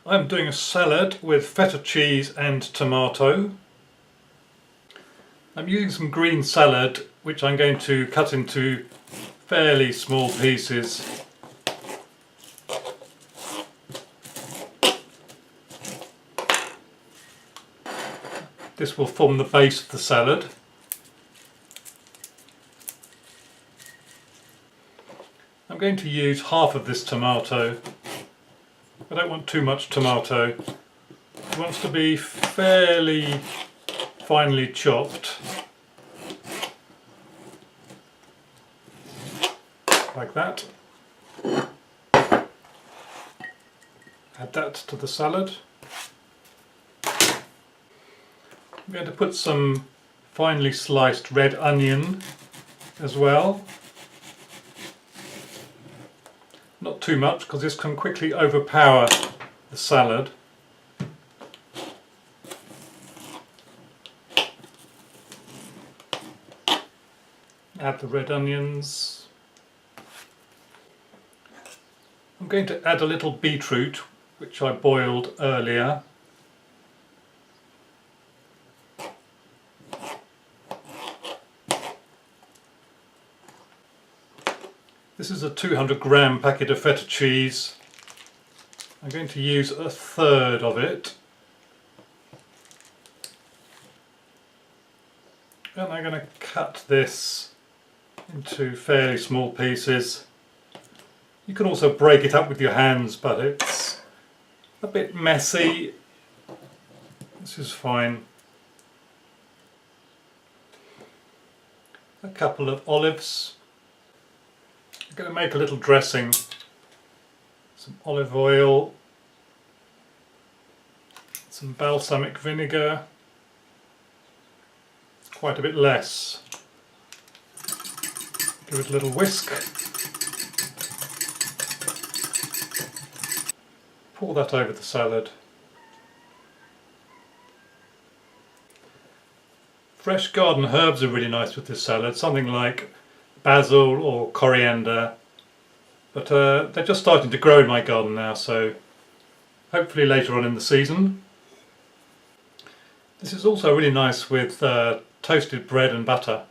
I'm doing a salad with feta cheese and tomato. I'm using some green salad which I'm going to cut into fairly small pieces. This will form the base of the salad. I'm going to use half of this tomato. I don't want too much tomato. It wants to be fairly finely chopped. Like that. Add that to the salad. I'm going to put some finely sliced red onion as well. Not too much because this can quickly overpower the salad. Add the red onions. I'm going to add a little beetroot which I boiled earlier. This is a 200-gram packet of feta cheese. I'm going to use a third of it. And I'm going to cut this into fairly small pieces. You can also break it up with your hands, but it's a bit messy. This is fine. A couple of olives. I'm going to make a little dressing. Some olive oil, some balsamic vinegar, quite a bit less. Give it a little whisk. Pour that over the salad. Fresh garden herbs are really nice with this salad, something like basil or coriander, but they're just starting to grow in my garden now, so hopefully later on in the season. This is also really nice with toasted bread and butter.